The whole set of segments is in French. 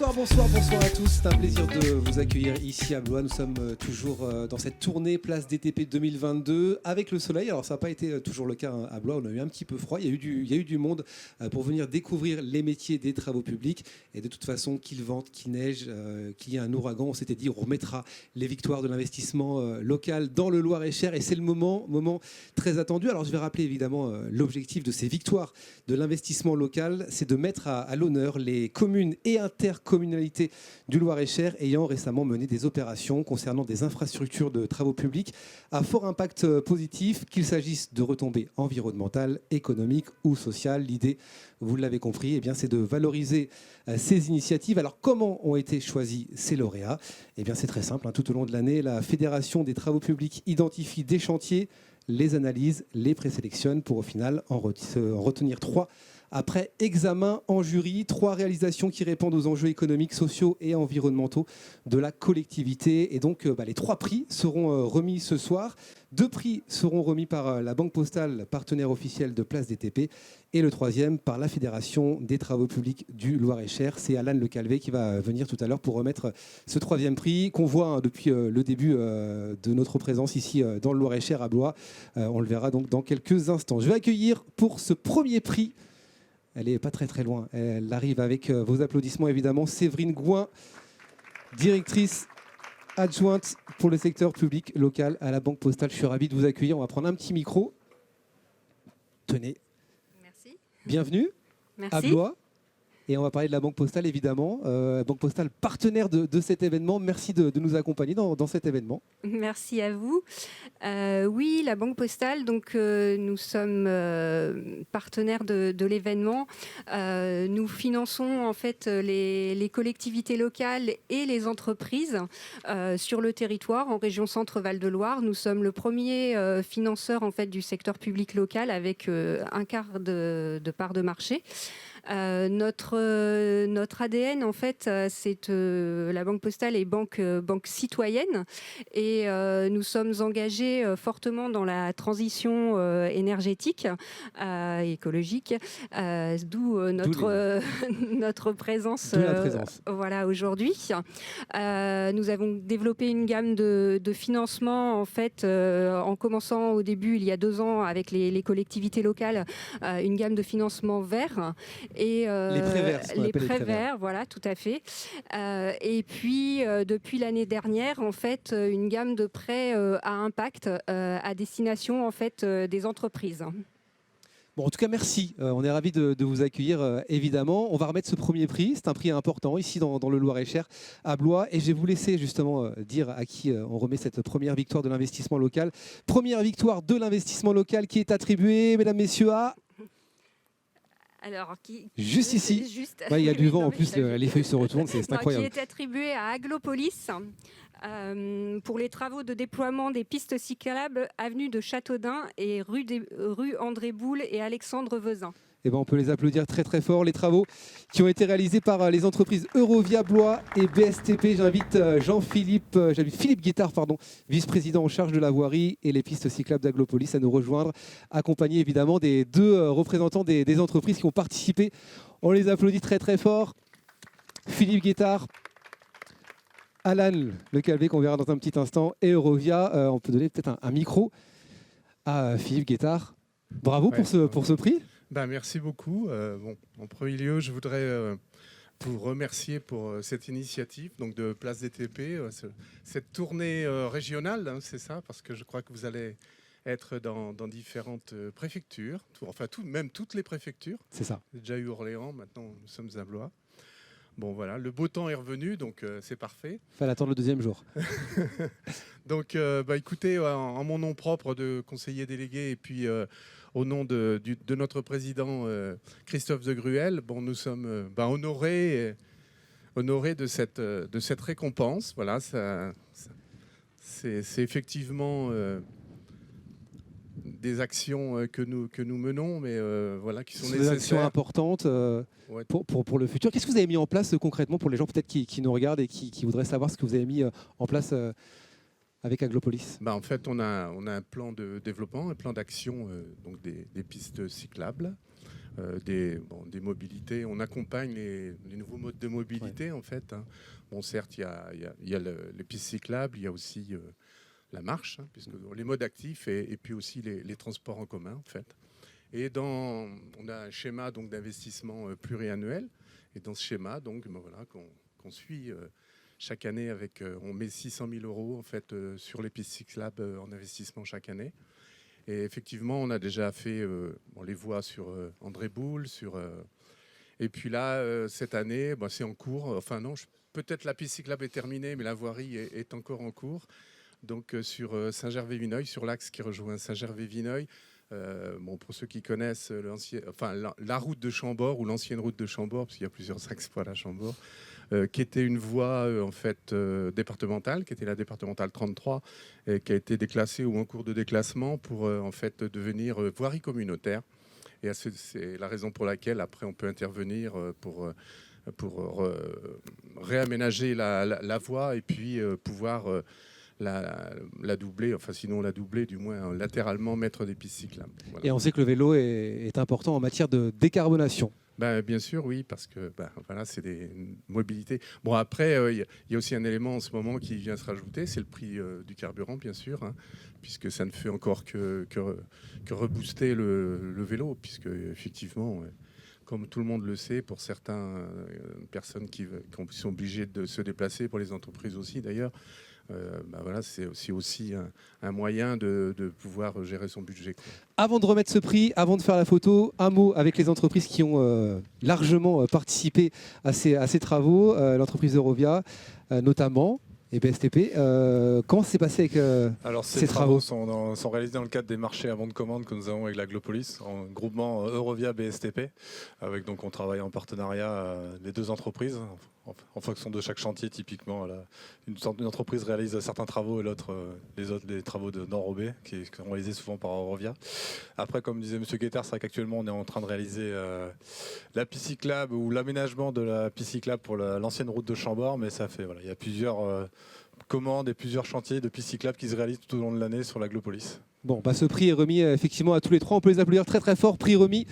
Bonsoir à tous. C'est un plaisir de vous accueillir ici à Blois. Nous sommes toujours dans cette tournée Place DTP 2022 avec le soleil. Alors ça n'a pas été toujours le cas à Blois. On a eu un petit peu froid. Il y a eu du monde pour venir découvrir les métiers des travaux publics. Et de toute façon, qu'il vente, qu'il neige, qu'il y ait un ouragan, on s'était dit on remettra les victoires de l'investissement local dans le Loir-et-Cher. Et c'est le moment très attendu. Alors je vais rappeler évidemment l'objectif de ces victoires de l'investissement local, c'est de mettre à l'honneur les communes et intercommunalités du Loir-et-Cher ayant récemment mené des opérations concernant des infrastructures de travaux publics à fort impact positif, qu'il s'agisse de retombées environnementales, économiques ou sociales. L'idée, vous l'avez compris, c'est de valoriser ces initiatives. Alors comment ont été choisis ces lauréats ? C'est très simple. Tout au long de l'année, la Fédération des travaux publics identifie des chantiers, les analyse, les présélectionne pour au final en retenir 3 après examen en jury. 3 réalisations qui répondent aux enjeux économiques, sociaux et environnementaux de la collectivité. Et donc les 3 prix seront remis ce soir. 2 prix seront remis par la Banque Postale, partenaire officiel de Place DTP, et le 3e par la Fédération des travaux publics du Loir-et-Cher. C'est Alan Le Calvé qui va venir tout à l'heure pour remettre ce 3e prix qu'on voit depuis le début de notre présence ici dans le Loir-et-Cher à Blois. On le verra donc dans quelques instants. Je vais accueillir pour ce premier prix, elle n'est pas très loin, elle arrive avec vos applaudissements évidemment, Séverine Gouin, directrice adjointe pour le secteur public local à la Banque Postale. Je suis ravi de vous accueillir. On va prendre un petit micro. Tenez. Merci. Bienvenue. Merci. À Blois. Et on va parler de la Banque Postale, évidemment. Banque Postale, partenaire de cet événement. Merci de nous accompagner dans cet événement. Merci à vous. Oui, la Banque Postale, donc, nous sommes partenaires de l'événement. Nous finançons en fait les collectivités locales et les entreprises sur le territoire, en région Centre-Val de Loire. Nous sommes le premier financeur en fait, du secteur public local avec un quart de part de marché. Notre ADN, en fait, c'est la Banque Postale est banque citoyenne et nous sommes engagés fortement dans la transition énergétique et écologique, d'où notre présence, voilà, aujourd'hui. Nous avons développé une gamme de financement, en fait, en commençant au début, il y a 2 ans, avec les collectivités locales, une gamme de financement vert. Et les prêts verts, voilà, tout à fait. Et puis, depuis l'année dernière, en fait, une gamme de prêts à impact à destination en fait, des entreprises. Bon, en tout cas, merci. On est ravis de vous accueillir, évidemment. On va remettre ce premier prix. C'est un prix important ici dans le Loir-et-Cher, à Blois. Et je vais vous laisser justement dire à qui on remet cette première victoire de l'investissement local. Première victoire de l'investissement local qui est attribuée, mesdames, messieurs, à... Alors, juste ici, il y a du vent en plus, les feuilles se retournent, c'est incroyable. Qui est attribué à Aglopolis pour les travaux de déploiement des pistes cyclables avenue de Châteaudun et rue André Boulle et Alexandre Vezin. On peut les applaudir très fort. Les travaux qui ont été réalisés par les entreprises Eurovia Blois et BSTP. J'invite Philippe Guettard, vice-président en charge de la voirie et les pistes cyclables d'Aglopolis, à nous rejoindre, accompagné évidemment des 2 représentants des entreprises qui ont participé. On les applaudit très fort. Philippe Guettard, Alan Le Calvé, qu'on verra dans un petit instant, et Eurovia. On peut donner peut-être un micro à Philippe Guettard. Bravo pour ce prix. Merci beaucoup. En premier lieu, je voudrais vous remercier pour cette initiative donc de Place DTP, cette tournée régionale, c'est ça, parce que je crois que vous allez être dans différentes préfectures, même toutes les préfectures. C'est ça. J'ai déjà eu Orléans, maintenant nous sommes à Blois. Bon voilà, le beau temps est revenu, donc c'est parfait. Fallait attendre le 2e jour. Donc écoutez, en mon nom propre de conseiller délégué et puis au nom de notre président Christophe de Gruel, nous sommes honorés de cette récompense. Voilà, c'est effectivement des actions que nous menons, mais qui sont nécessaires. Des actions importantes pour le futur. Qu'est-ce que vous avez mis en place concrètement pour les gens peut-être qui nous regardent et qui voudraient savoir ce que vous avez mis en place avec Aglopolis? En fait, on a un plan de développement, un plan d'action donc des pistes cyclables. des mobilités. On accompagne les nouveaux modes de mobilité, en fait. Hein. Bon, certes, il y a les pistes cyclables, il y a aussi la marche, hein, puisque les modes actifs et puis aussi les transports en commun, en fait. Et on a un schéma donc d'investissement pluriannuel. Et dans ce schéma, donc, voilà, qu'on suit chaque année on met 600 000 € en fait sur les pistes cyclables en investissement chaque année. Et effectivement, on a déjà fait les voies sur André Boulle, et puis là, cette année, c'est en cours. Enfin non, peut-être la piste cyclable est terminée, mais la voirie est encore en cours. Donc sur Saint-Gervais-Vineuil, sur l'axe qui rejoint Saint-Gervais-Vineuil, pour ceux qui connaissent la route de Chambord ou l'ancienne route de Chambord, parce qu'il y a plusieurs axes pour aller à Chambord, qui était une voie départementale, qui était la départementale 33, et qui a été déclassée ou en cours de déclassement pour devenir voirie communautaire. Et c'est la raison pour laquelle après on peut intervenir pour réaménager la voie et puis pouvoir la doubler, enfin sinon la doubler, du moins latéralement mettre des pistes cyclables. Voilà. Et on sait que le vélo est important en matière de décarbonation. Bien sûr, oui, parce que voilà, c'est des mobilités. Bon, après, il y a aussi un élément en ce moment qui vient se rajouter, c'est le prix du carburant, bien sûr, hein, puisque ça ne fait encore que rebooster le vélo, puisque effectivement, comme tout le monde le sait, pour certaines personnes qui sont obligées de se déplacer, pour les entreprises aussi d'ailleurs, voilà, c'est aussi un moyen de pouvoir gérer son budget, quoi. Avant de remettre ce prix, avant de faire la photo, un mot avec les entreprises qui ont largement participé à ces travaux, l'entreprise Eurovia notamment, et BSTP. Comment s'est passé avec Alors, ces travaux sont réalisés dans le cadre des marchés à de commande que nous avons avec l'Aglopolis, en groupement Eurovia BSTP. On travaille en partenariat les deux entreprises, en fonction de chaque chantier. Typiquement, une entreprise réalise certains travaux et l'autre les travaux d'enrobé, qui sont réalisés souvent par Eurovia. Après, comme disait M. Guettard, c'est vrai qu'actuellement, on est en train de réaliser la piste cyclable ou l'aménagement de la piste cyclable pour l'ancienne route de Chambord. Mais il y a plusieurs commandes et plusieurs chantiers de pistes cyclables qui se réalisent tout au long de l'année sur l'Aglopolis. Bon, ce prix est remis effectivement à tous les trois. On peut les applaudir très très fort. Prix remis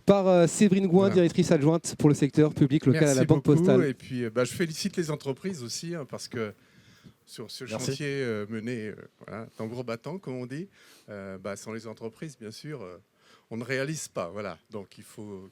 par Séverine Gouin, directrice adjointe pour le secteur public local. Merci à la Banque beaucoup. Postale. Et puis, je félicite les entreprises aussi, hein, parce que sur ce chantier mené tambour battant, comme on dit, sans les entreprises, bien sûr, on ne réalise pas. Voilà. Donc, il faut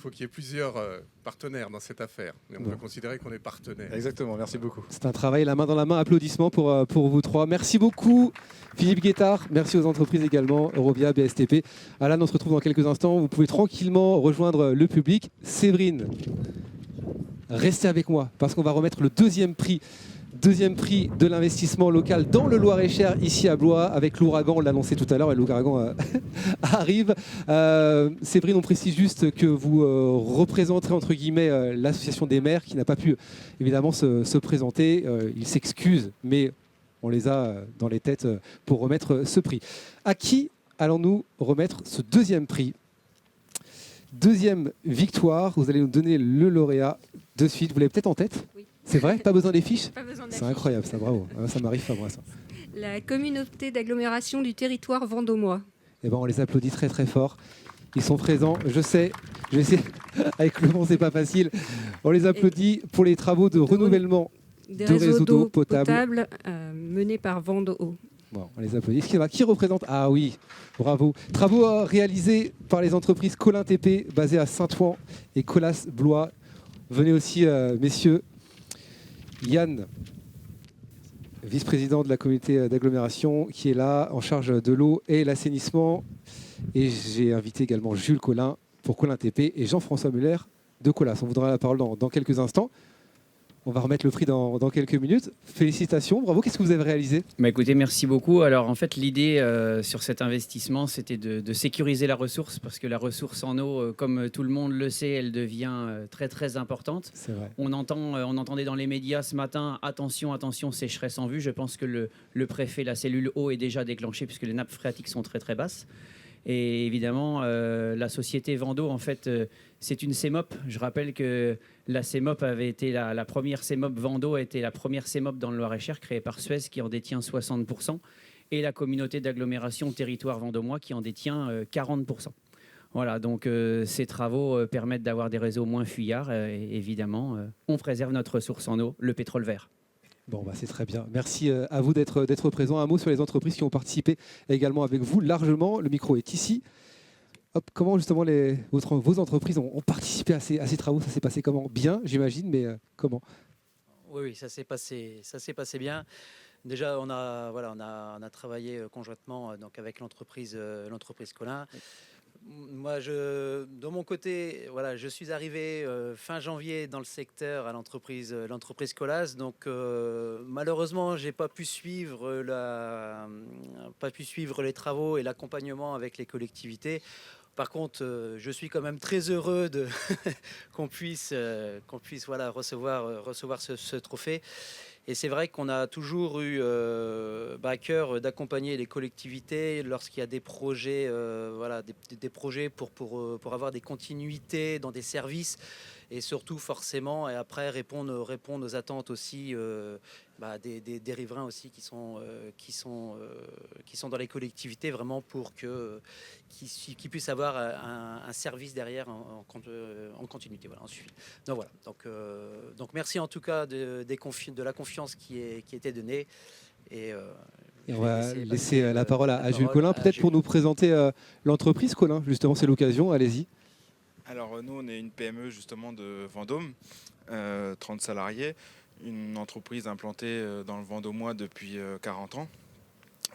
qu'il y ait plusieurs partenaires dans cette affaire. Et on peut considérer qu'on est partenaire. Exactement, merci beaucoup. C'est un travail la main dans la main. Applaudissements pour vous trois. Merci beaucoup Philippe Guettard. Merci aux entreprises également, Eurovia, BSTP. Alan, on se retrouve dans quelques instants. Vous pouvez tranquillement rejoindre le public. Séverine, restez avec moi parce qu'on va remettre le deuxième prix de l'investissement local dans le Loir-et-Cher, ici à Blois, avec l'ouragan. On l'a annoncé tout à l'heure et l'ouragan arrive. Séverine, on précise juste que vous représenterez entre guillemets l'association des maires qui n'a pas pu évidemment se présenter. Ils s'excusent, mais on les a dans les têtes pour remettre ce prix. À qui allons-nous remettre ce deuxième prix ? Deuxième victoire, vous allez nous donner le lauréat de suite. Vous l'avez peut-être en tête ? Oui. C'est vrai ? Pas besoin des fiches ? Pas besoin C'est incroyable, ça, bravo. Ça m'arrive pas, moi, ça. La communauté d'agglomération du territoire vendômois. Eh ben, on les applaudit très très fort. Ils sont présents, je sais. Avec le vent, c'est pas facile. On les applaudit pour les travaux de renouvellement des de réseaux d'eau potable menés par Vend'Eau. Bon, on les applaudit. Qui représente ? Ah oui, bravo. Travaux réalisés par les entreprises Colin TP, basées à Saint-Ouen et Colas Blois. Venez aussi, messieurs. Yann, vice-président de la communauté d'agglomération, qui est là, en charge de l'eau et l'assainissement. Et j'ai invité également Jules Colin pour Colin TP et Jean-François Muller de Colas. On vous donnera la parole dans quelques instants. On va remettre le prix dans quelques minutes. Félicitations, bravo. Qu'est-ce que vous avez réalisé ? Écoutez, merci beaucoup. Alors en fait, l'idée sur cet investissement, c'était de sécuriser la ressource, parce que la ressource en eau, comme tout le monde le sait, elle devient très très importante. C'est vrai. On entendait dans les médias ce matin, attention, sécheresse en vue. Je pense que le préfet, la cellule eau est déjà déclenchée, puisque les nappes phréatiques sont très très basses. Et évidemment, la société Vend'Eau, en fait, c'est une CEMOP. Je rappelle que la CEMOP avait été la première CEMOP. Vend'Eau a été la première CEMOP dans le Loir-et-Cher, créée par Suez, qui en détient 60%, et la communauté d'agglomération territoire vendômois, qui en détient 40%. Voilà, donc ces travaux permettent d'avoir des réseaux moins fuyards. Et évidemment, on préserve notre ressource en eau, le pétrole vert. Bon, bah, c'est très bien. Merci à vous d'être présent. Un mot sur les entreprises qui ont participé également avec vous largement. Le micro est ici. Hop, comment justement vos entreprises ont participé à ces travaux? Ça s'est passé comment? Bien, j'imagine, mais comment? Oui, ça s'est passé bien. Déjà, on a travaillé conjointement donc avec l'entreprise Colin. Moi, de mon côté, voilà, je suis arrivé fin janvier dans le secteur à l'entreprise Colas. Donc, malheureusement, j'ai pas pu suivre les travaux et l'accompagnement avec les collectivités. Par contre, je suis quand même très heureux qu'on puisse voilà, recevoir ce trophée. Et c'est vrai qu'on a toujours eu à cœur d'accompagner les collectivités lorsqu'il y a des projets, voilà, des projets pour avoir des continuités dans des services et surtout forcément et après répondre aux attentes aussi des riverains aussi qui sont dans les collectivités vraiment pour qu'ils puissent avoir un service derrière en continuité, voilà, en suivi. Donc merci en tout cas de la confiance qui était donnée et on va laisser la parole à Jules Collin, peut-être pour nous présenter l'entreprise Collin. Justement, c'est l'occasion, allez-y. Alors nous, on est une PME justement de Vendôme, 30 salariés, une entreprise implantée dans le Vendômois depuis 40 ans.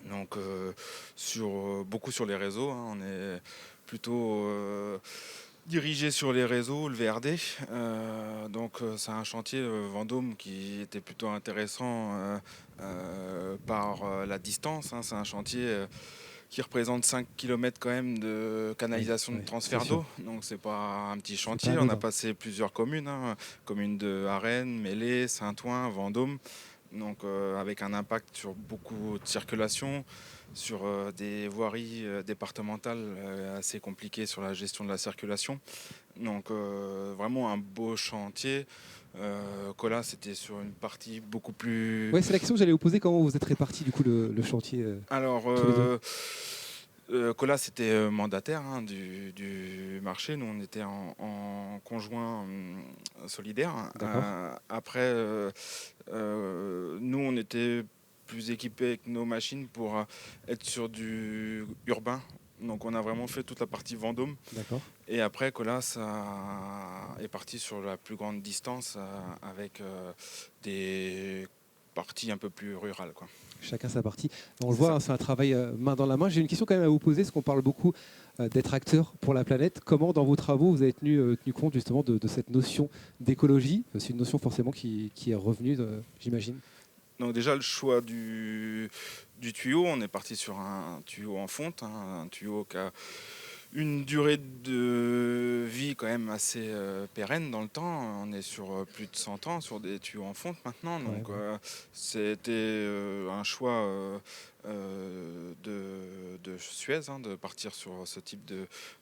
Donc beaucoup sur les réseaux, hein. On est plutôt dirigé sur les réseaux, le VRD. Donc c'est un chantier Vendôme qui était plutôt intéressant par la distance, hein. C'est un chantier qui représente 5 km quand même de canalisation de transfert d'eau. Donc c'est pas un petit chantier. On a passé plusieurs communes, hein. Communes de Arennes, Mélé, Saint-Ouen, Vendôme. Donc avec un impact sur beaucoup de circulation, sur des voiries départementales assez compliquées sur la gestion de la circulation. Donc vraiment un beau chantier. Colas, c'était sur une partie beaucoup plus... Ouais, c'est la question que j'allais vous poser, comment vous êtes répartis du coup le chantier Alors, Colas était mandataire, hein, du marché. Nous, on était en conjoint solidaire. Après, nous, on était plus équipés avec nos machines pour être sur du urbain. Donc on a vraiment fait toute la partie Vendôme. D'accord. Et après, Colas est parti sur la plus grande distance avec des parties un peu plus rurales, quoi. Chacun sa partie. On le voit, hein, c'est un travail main dans la main. J'ai une question quand même à vous poser, parce qu'on parle beaucoup d'être acteur pour la planète. Comment, dans vos travaux, vous avez tenu compte justement de cette notion d'écologie? C'est une notion forcément qui est revenue, j'imagine. Donc déjà, le choix du tuyau, on est parti sur un tuyau en fonte, hein, un tuyau qui a une durée de vie quand même assez pérenne dans le temps. On est sur plus de 100 ans sur des tuyaux en fonte maintenant. Donc c'était un choix de Suez, hein, de partir sur ce type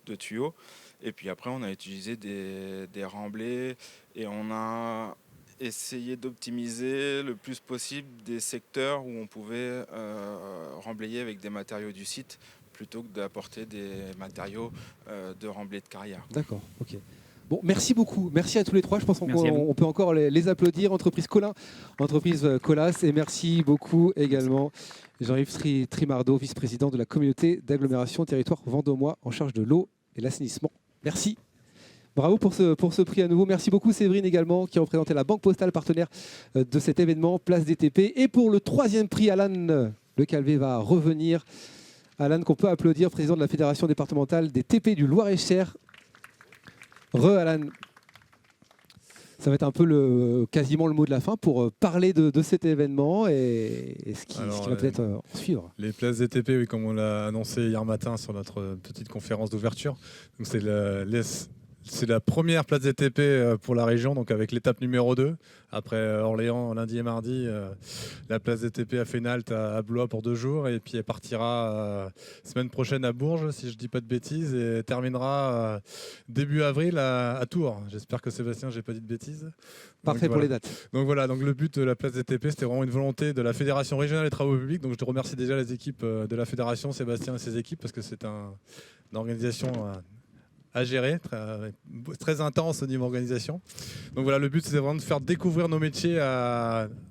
de tuyau. Et puis après, on a utilisé des remblais et on a essayer d'optimiser le plus possible des secteurs où on pouvait remblayer avec des matériaux du site plutôt que d'apporter des matériaux de remblai de carrière. D'accord, ok. Bon, merci beaucoup. Merci à tous les trois. Je pense qu'on peut encore les applaudir. Entreprise Collin, entreprise Colas. Et merci beaucoup également Jean-Yves Trimardeau, vice-président de la communauté d'agglomération territoire vendômois en charge de l'eau et l'assainissement. Merci. Bravo pour ce prix à nouveau. Merci beaucoup Séverine également qui a représenté la Banque Postale, partenaire de cet événement Place DTP. Et pour le troisième prix, Alan Le Calvé va revenir. Alan qu'on peut applaudir, président de la Fédération départementale des TP du Loir-et-Cher. Alan. Ça va être un peu quasiment le mot de la fin pour parler de cet événement et ce qui va peut-être en suivre. Les places DTP, oui, comme on l'a annoncé hier matin sur notre petite conférence d'ouverture. Donc c'est la première place DTP pour la région, donc avec l'étape numéro 2. Après Orléans, lundi et mardi, la place DTP a fait une halte à Blois pour 2 jours. Et puis elle partira semaine prochaine à Bourges, si je ne dis pas de bêtises, et terminera début avril à Tours. J'espère que Sébastien, je n'ai pas dit de bêtises. Parfait pour les dates. Donc voilà, donc le but de la place DTP, c'était vraiment une volonté de la Fédération régionale des travaux publics. Donc je te remercie déjà les équipes de la Fédération, Sébastien et ses équipes, parce que c'est une organisation à gérer, très intense au niveau organisation. Donc voilà, le but c'est vraiment de faire découvrir nos métiers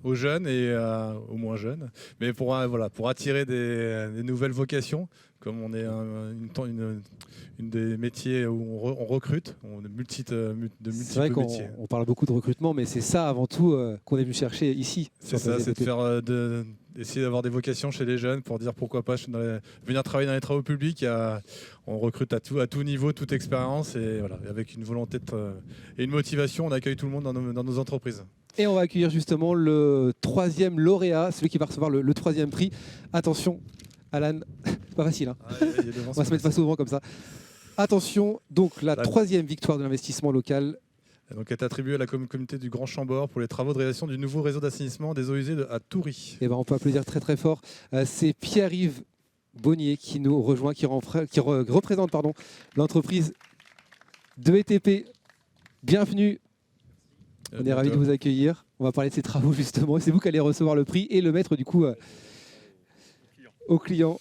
aux jeunes et aux moins jeunes, mais pour attirer des nouvelles vocations, comme on est une des métiers où on recrute, on a de multiples C'est vrai métiers. qu'on parle beaucoup de recrutement, mais c'est ça avant tout qu'on est venu chercher ici. C'est ça, c'est d'essayer d'avoir des vocations chez les jeunes pour dire pourquoi pas venir travailler dans les travaux publics. On recrute à tout niveau, toute expérience, et voilà, avec une volonté et une motivation, on accueille tout le monde dans nos entreprises. Et on va accueillir justement le 3e lauréat, celui qui va recevoir le 3e prix. Attention, Alan, c'est pas facile, hein. On va se mettre face au vent comme ça. Attention, donc la 3e victoire de l'investissement local. Donc, est attribuée à la communauté du Grand Chambord pour les travaux de réalisation du nouveau réseau d'assainissement des eaux usées à Toury. Et ben, on peut applaudir très très fort. C'est Pierre-Yves Bonnier qui nous rejoint, qui représente l'entreprise de ETP. Bienvenue. On est ravis de vous accueillir. On va parler de ces travaux justement. C'est vous qui allez recevoir le prix et le mettre du coup au client.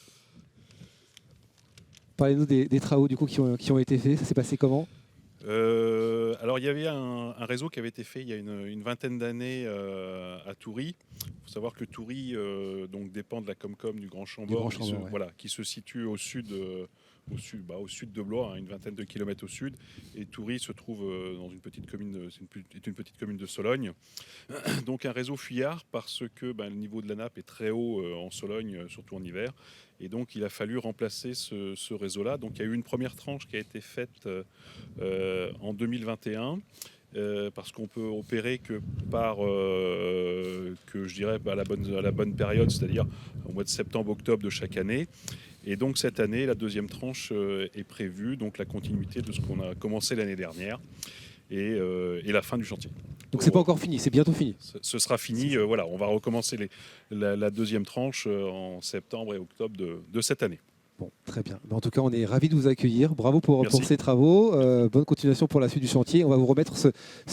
Parlez-nous des travaux du coup qui ont été faits. Ça s'est passé comment ? Alors il y avait un réseau qui avait été fait il y a une vingtaine d'années à Toury. Il faut savoir que Toury donc dépend de la Comcom du Grand Chambord, qui se situe au sud de Blois, une vingtaine de kilomètres au sud. Et Toury se trouve dans une petite commune, est une petite commune de Sologne. Donc un réseau fuyard parce que le niveau de la nappe est très haut en Sologne, surtout en hiver. Et donc, il a fallu remplacer ce réseau-là. Donc, il y a eu une première tranche qui a été faite en 2021, parce qu'on peut opérer que à la bonne période, c'est-à-dire au mois de septembre-octobre de chaque année. Et donc, cette année, la 2e tranche est prévue, donc la continuité de ce qu'on a commencé l'année dernière et la fin du chantier. Donc, c'est pas encore fini, c'est bientôt fini. Ce sera fini, on va recommencer la 2e tranche en septembre et octobre de cette année. Bon, très bien. En tout cas, on est ravis de vous accueillir. Bravo pour ces travaux. Bonne continuation pour la suite du chantier. On va vous remettre ce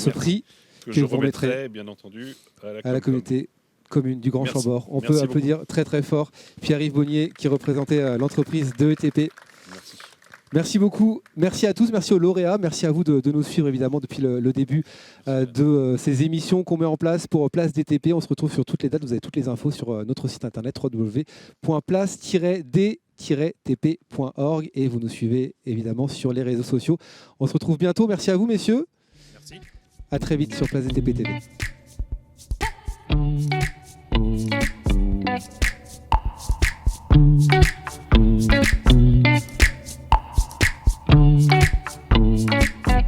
prix que je remettrai, bien entendu, à la communauté commune du Grand Chambord. On peut applaudir très très fort Pierre-Yves Bonnier qui représentait l'entreprise de ETP. Merci. Merci beaucoup, merci à tous, merci aux lauréats, merci à vous de nous suivre évidemment depuis le début de ces émissions qu'on met en place pour Place DTP. On se retrouve sur toutes les dates, vous avez toutes les infos sur notre site internet www.place-d-tp.org et vous nous suivez évidemment sur les réseaux sociaux. On se retrouve bientôt, merci à vous messieurs. Merci. À très vite sur Place DTP TV.